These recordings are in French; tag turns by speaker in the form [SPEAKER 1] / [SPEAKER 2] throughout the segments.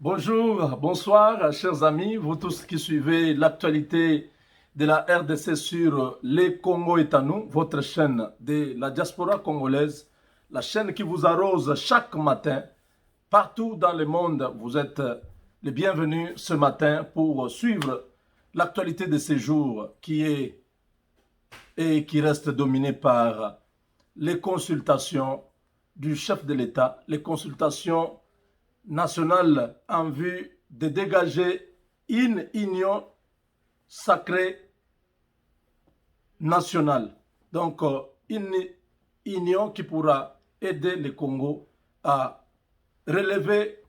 [SPEAKER 1] Bonjour, bonsoir, chers amis, vous tous qui suivez l'actualité de la RDC sur Les Congo est à nous, votre chaîne de la diaspora congolaise, la chaîne qui vous arrose chaque matin, partout dans le monde. Vous êtes les bienvenus ce matin pour suivre l'actualité de ces jours qui est et qui reste dominée par les consultations du chef de l'État, les consultations nationale en vue de dégager une union sacrée nationale. Donc, une union qui pourra aider le Congo à relever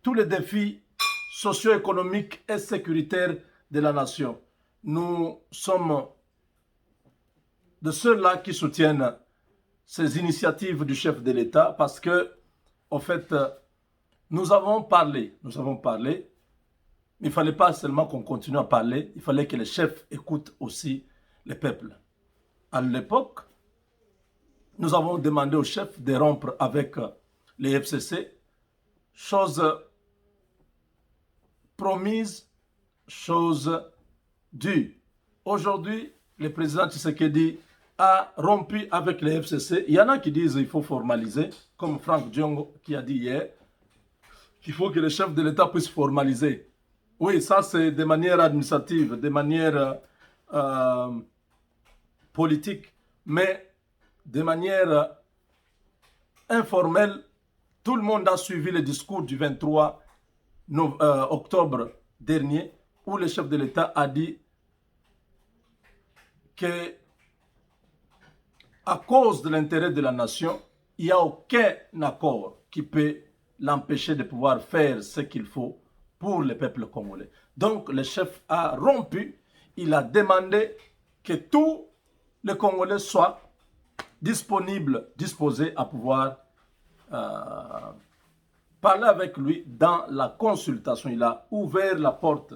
[SPEAKER 1] tous les défis socio-économiques et sécuritaires de la nation. Nous sommes de ceux-là qui soutiennent ces initiatives du chef de l'État parce que, en fait, nous avons parlé, mais il ne fallait pas seulement qu'on continue à parler, il fallait que les chefs écoutent aussi le peuple. À l'époque, nous avons demandé aux chefs de rompre avec les FCC, chose promise, chose due. Aujourd'hui, le président Tshisekedi a rompu avec les FCC. Il y en a qui disent qu'il faut formaliser, comme Franck Diongo qui a dit hier, qu'il faut que le chef de l'État puisse formaliser. Oui, ça c'est de manière administrative, de manière politique, mais de manière informelle. Tout le monde a suivi le discours du 23 octobre dernier, où le chef de l'État a dit que à cause de l'intérêt de la nation, il n'y a aucun accord qui peut l'empêcher de pouvoir faire ce qu'il faut pour le peuple congolais. Donc le chef a rompu, il a demandé que tous les Congolais soient disponibles, disposés à pouvoir parler avec lui dans la consultation. Il a ouvert la porte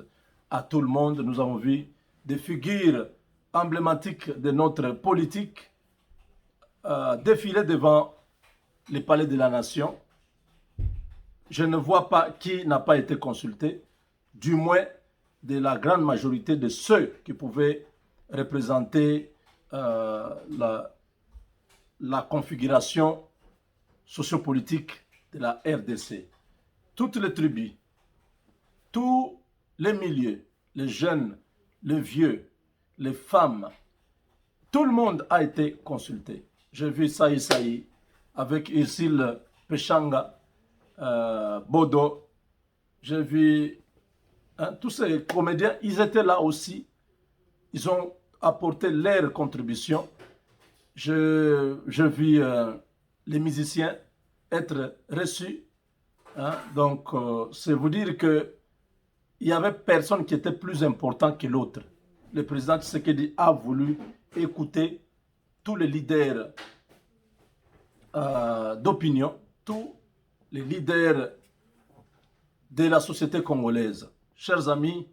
[SPEAKER 1] à tout le monde. Nous avons vu des figures emblématiques de notre politique défiler devant les palais de la nation. Je ne vois pas qui n'a pas été consulté, du moins de la grande majorité de ceux qui pouvaient représenter la configuration sociopolitique de la RDC. Toutes les tribus, tous les milieux, les jeunes, les vieux, les femmes, tout le monde a été consulté. J'ai vu Saï avec Isil Pechanga, Bodo, j'ai vu tous ces comédiens, ils étaient là aussi, ils ont apporté leur contribution. Je vis les musiciens être reçus, donc c'est vous dire que il y avait personne qui était plus important que l'autre. Le président Tshisekedi a voulu écouter tous les leaders d'opinion, tous les leaders de la société congolaise. Chers amis,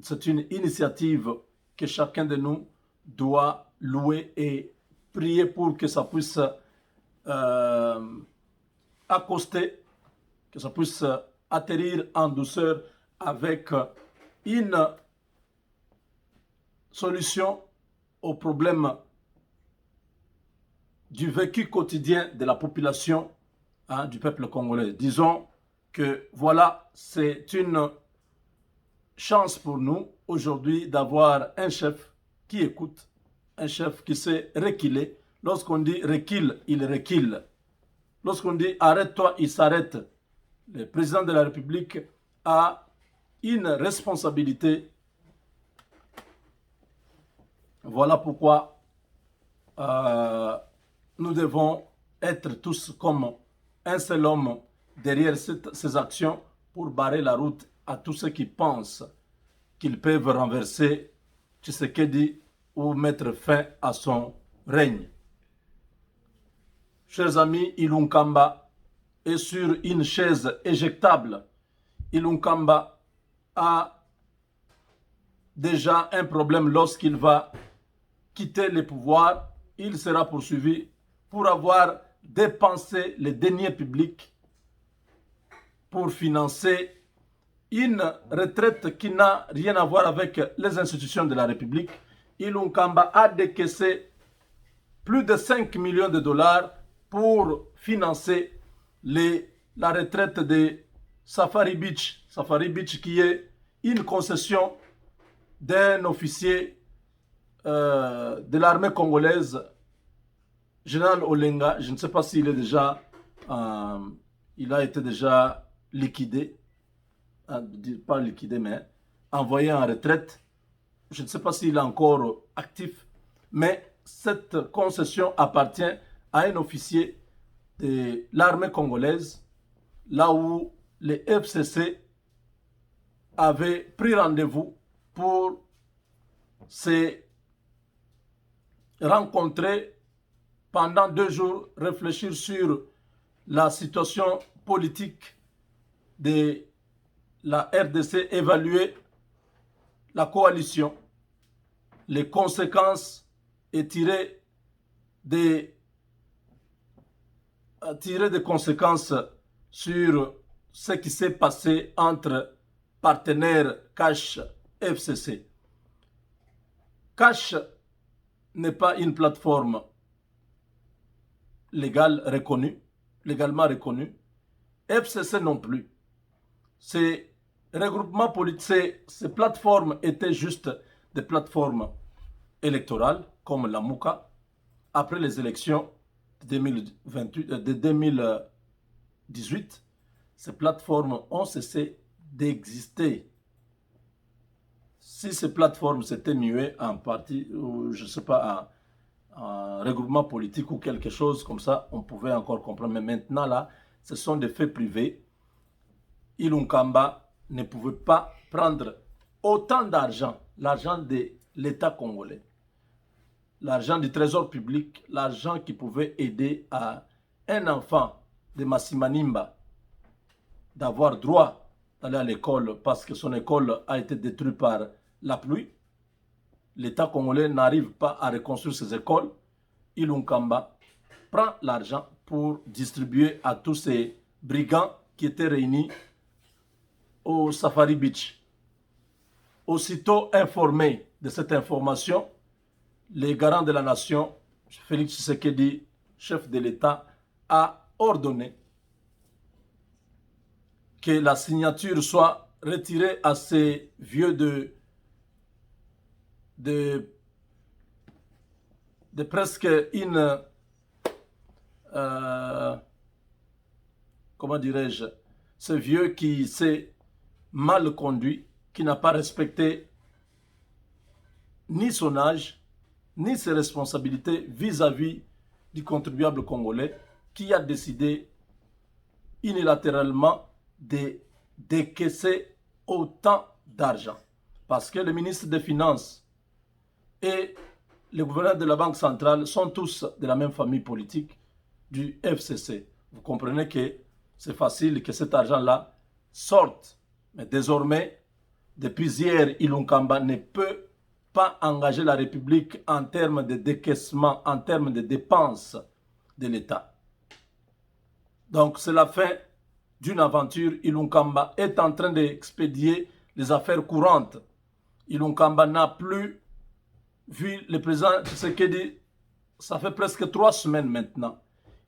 [SPEAKER 1] c'est une initiative que chacun de nous doit louer et prier pour que ça puisse accoster, que ça puisse atterrir en douceur avec une solution au problème du vécu quotidien de la population du peuple congolais. Disons que voilà, c'est une chance pour nous aujourd'hui d'avoir un chef qui écoute, un chef qui sait reculer. Lorsqu'on dit recule, il recule. Lorsqu'on dit arrête-toi, il s'arrête. Le président de la République a une responsabilité. Voilà pourquoi nous devons être tous comme un seul homme derrière ces actions pour barrer la route à tous ceux qui pensent qu'ils peuvent renverser Tshisekedi ou mettre fin à son règne. Chers amis, Ilunkamba est sur une chaise éjectable. Ilunkamba a déjà un problème lorsqu'il va quitter le pouvoir. Il sera poursuivi pour avoir dépensé les deniers publics pour financer une retraite qui n'a rien à voir avec les institutions de la République. Ilunga Kamba a décaissé plus de 5 millions de dollars pour financer la retraite de Safari Beach. Safari Beach qui est une concession d'un officier de l'armée congolaise, Général Olenga. Je ne sais pas s'il est déjà, il a été déjà liquidé, pas liquidé, mais envoyé en retraite. Je ne sais pas s'il est encore actif, mais cette concession appartient à un officier de l'armée congolaise, là où les FCC avaient pris rendez-vous pour se rencontrer pendant 2 jours, réfléchir sur la situation politique de la RDC, évaluer la coalition, les conséquences et tirer des conséquences sur ce qui s'est passé entre partenaires Cash FCC. Cash n'est pas une plateforme légale reconnue, légalement reconnue. FCC non plus. Ces regroupements politiques, ces plateformes étaient juste des plateformes électorales, comme la MOUCA, après les élections de 2018. Ces plateformes ont cessé d'exister. Si ces plateformes s'étaient muées en partie, ou je ne sais pas, un regroupement politique ou quelque chose comme ça, on pouvait encore comprendre. Mais maintenant, là, ce sont des faits privés. Ilunga Kamba ne pouvait pas prendre autant d'argent, l'argent de l'État congolais, l'argent du trésor public, l'argent qui pouvait aider à un enfant de Massimanimba d'avoir droit d'aller à l'école parce que son école a été détruite par la pluie. L'État congolais n'arrive pas à reconstruire ses écoles. Ilunga Kamba prend l'argent pour distribuer à tous ces brigands qui étaient réunis au Safari Beach. Aussitôt informé de cette information, les garants de la nation, Félix Tshisekedi, chef de l'État, a ordonné que la signature soit retirée à ces vieux de presque une, comment dirais-je, ce vieux qui s'est mal conduit, qui n'a pas respecté ni son âge, ni ses responsabilités vis-à-vis du contribuable congolais, qui a décidé unilatéralement de décaisser autant d'argent. Parce que le ministre des Finances et le gouverneur de la Banque centrale sont tous de la même famille politique du FCC. Vous comprenez que c'est facile que cet argent-là sorte. Mais désormais, depuis hier, Ilunga Kamba ne peut pas engager la République en termes de décaissement, en termes de dépenses de l'État. Donc c'est la fin d'une aventure. Ilunga Kamba est en train d'expédier les affaires courantes. Ilunga Kamba n'a plus vu le président Tshisekedi, ça fait presque 3 semaines maintenant.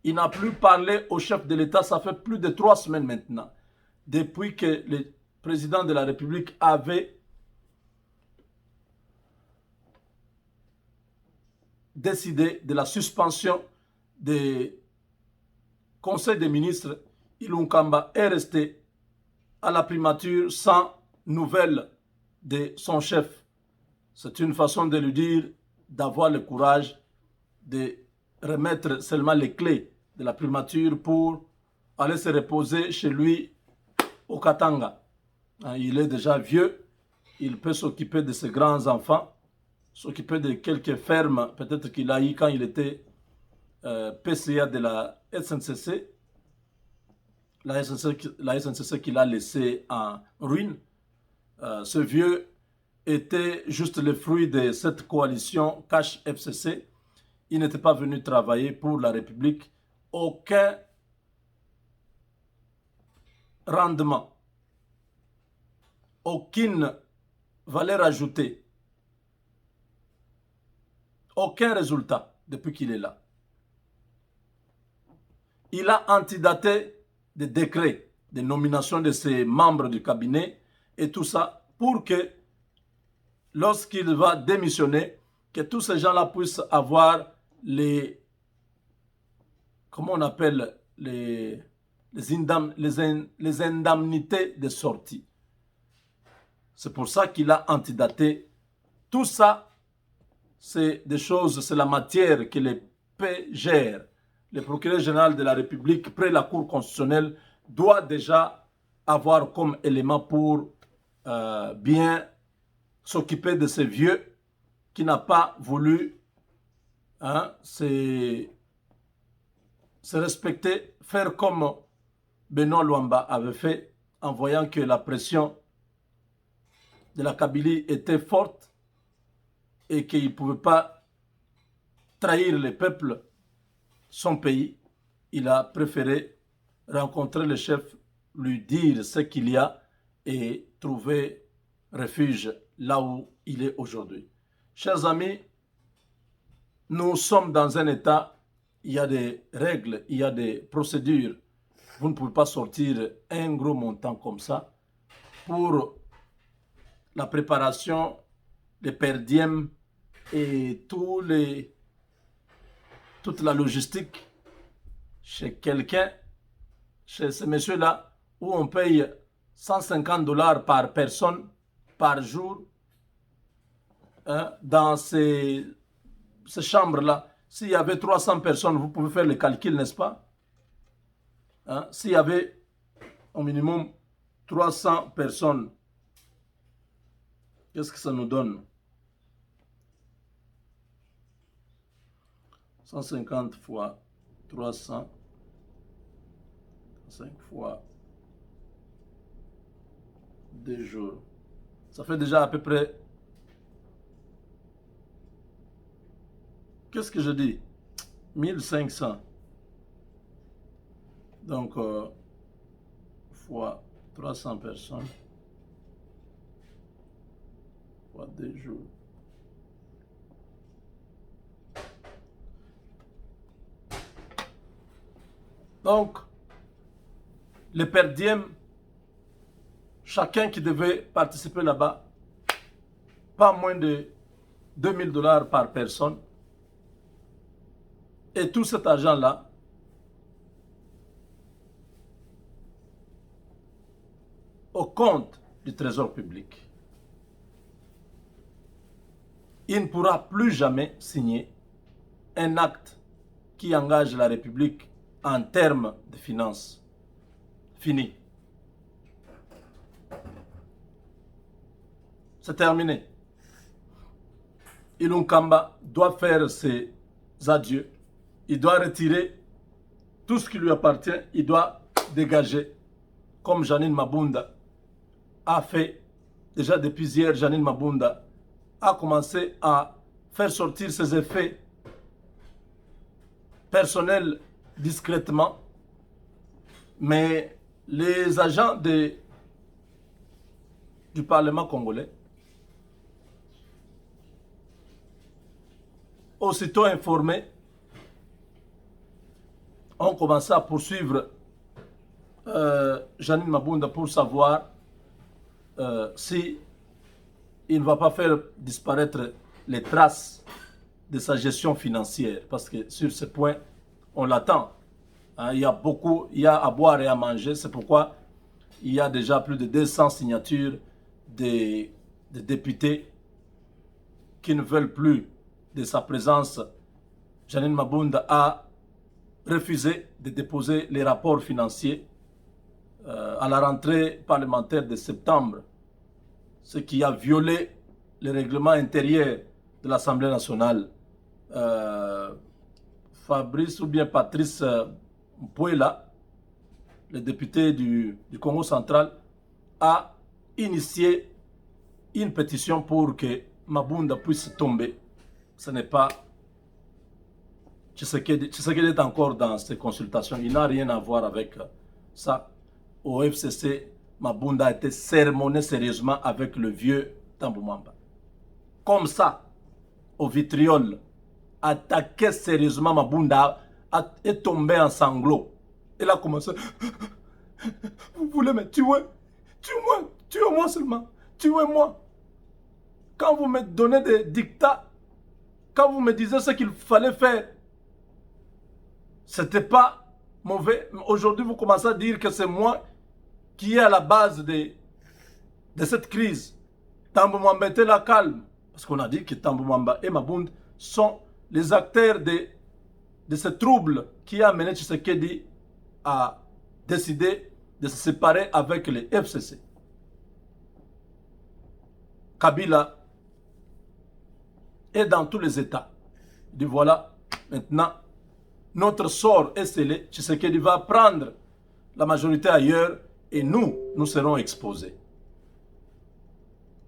[SPEAKER 1] Il n'a plus parlé au chef de l'État, ça fait plus de 3 semaines maintenant. Depuis que le président de la République avait décidé de la suspension des conseils des ministres, Ilunga Kamba est resté à la primature sans nouvelles de son chef. C'est une façon de lui dire d'avoir le courage de remettre seulement les clés de la primature pour aller se reposer chez lui au Katanga. Il est déjà vieux, il peut s'occuper de ses grands-enfants, s'occuper de quelques fermes, peut-être qu'il a eu quand il était PCA de la SNCC, la SNCC qu'il a laissé en ruine. Ce vieux était juste le fruit de cette coalition Cash FCC. Il n'était pas venu travailler pour la République. Aucun rendement, aucune valeur ajoutée, aucun résultat depuis qu'il est là. Il a antidaté des décrets de nomination de ses membres du cabinet et tout ça pour que lorsqu'il va démissionner, que tous ces gens-là puissent avoir les, comment on appelle, les indemnités de sortie. C'est pour ça qu'il a antidaté. Tout ça, c'est des choses, c'est la matière que les PGR, le procureur général de la République, près la Cour constitutionnelle, doit déjà avoir comme élément pour bien s'occuper de ces vieux qui n'a pas voulu se respecter, faire comme Benoît Luamba avait fait en voyant que la pression de la Kabylie était forte et qu'il ne pouvait pas trahir le peuple, son pays. Il a préféré rencontrer le chef, lui dire ce qu'il y a et trouver refuge là où il est aujourd'hui. Chers amis, nous sommes dans un état, il y a des règles, il y a des procédures. Vous ne pouvez pas sortir un gros montant comme ça pour la préparation, les perdièmes et toute la logistique chez quelqu'un, chez ces messieurs-là, où on paye 150 $ par personne, par jour, dans ces chambres-là. S'il y avait 300 personnes, vous pouvez faire le calcul, n'est-ce pas? S'il y avait au minimum 300 personnes, qu'est-ce que ça nous donne? 150 fois 300, 5 fois 2 jours. Ça fait déjà à peu près... Qu'est-ce que je dis? 1500. Donc, fois 300 personnes, fois 2 jours. Donc, les perdièmes, chacun qui devait participer là-bas, pas moins de 2000 $ par personne. Et tout cet argent-là, au compte du Trésor public. Il ne pourra plus jamais signer un acte qui engage la République en termes de finances. Fini. C'est terminé. Ilunga Kamba doit faire ses adieux. Il doit retirer tout ce qui lui appartient. Il doit dégager. Comme Janine Mabunda a fait déjà depuis hier. Janine Mabunda a commencé à faire sortir ses effets personnels discrètement. Mais les agents du Parlement congolais, aussitôt informés, ont commencé à poursuivre Janine Mabunda pour savoir si il ne va pas faire disparaître les traces de sa gestion financière. Parce que sur ce point, on l'attend. Il y a beaucoup, il y a à boire et à manger. C'est pourquoi il y a déjà plus de 200 signatures de députés qui ne veulent plus de sa présence. Janine Mabunda a refusé de déposer les rapports financiers à la rentrée parlementaire de septembre, ce qui a violé le règlement intérieur de l'Assemblée nationale. Fabrice ou bien Patrice Mpouela, le député du Congo central, a initié une pétition pour que Mabunda puisse tomber. Ce n'est pas Tshisekedi est encore dans ces consultations. Il n'a rien à voir avec ça. au FCC, Mabunda a été sermonné sérieusement avec le vieux Tambou Mwamba. Comme ça, au vitriol, attaqué sérieusement Mabunda, est tombé en sanglots. Il a commencé. Vous voulez me tuer? Tuez-moi, tuez-moi seulement, tuez-moi. Quand vous me donnez des dictats, quand vous me disiez ce qu'il fallait faire, c'était pas mauvais. Aujourd'hui, vous commencez à dire que c'est moi qui est à la base de cette crise. Tambou Mwamba était là calme. Parce qu'on a dit que Tambou Mwamba et Mabunda sont les acteurs de ce trouble qui a amené Tshisekedi à décider de se séparer avec les FCC. Kabila est dans tous les États. Il dit voilà, maintenant, notre sort est scellé. Tshisekedi va prendre la majorité ailleurs et nous serons exposés.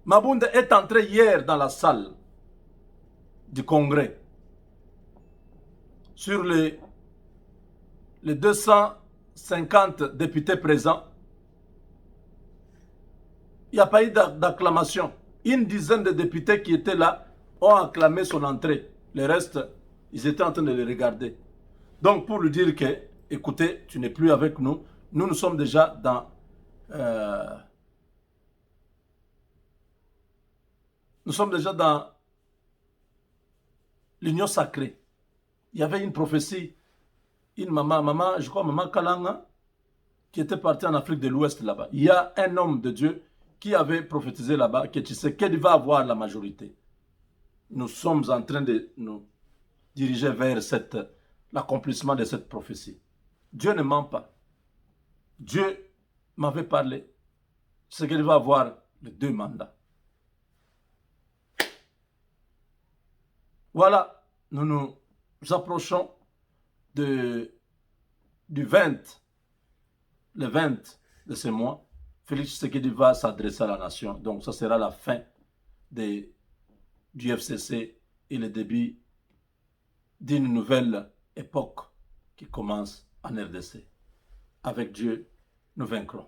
[SPEAKER 1] Mabunda est entré hier dans la salle du Congrès. Sur les 250 députés présents, il n'y a pas eu d'acclamation. Une dizaine de députés qui étaient là ont acclamé son entrée. Le reste, ils étaient en train de le regarder. Donc, pour lui dire que, écoutez, tu n'es plus avec nous. Nous sommes déjà dans... nous sommes déjà dans l'union sacrée. Il y avait une prophétie, une maman, je crois maman Kalanga, qui était partie en Afrique de l'Ouest là-bas. Il y a un homme de Dieu qui avait prophétisé là-bas que Tshisekedi va avoir la majorité. Nous sommes en train de nous diriger vers l'accomplissement de cette prophétie. Dieu ne ment pas. Dieu m'avait parlé. Tshisekedi va avoir les 2 mandats. Voilà, nous nous approchons du 20, le 20 de ce mois. Félix Tshisekedi va s'adresser à la nation. Donc, ça sera la fin du FCC et le début d'une nouvelle époque qui commence en RDC. Avec Dieu, nous vaincrons.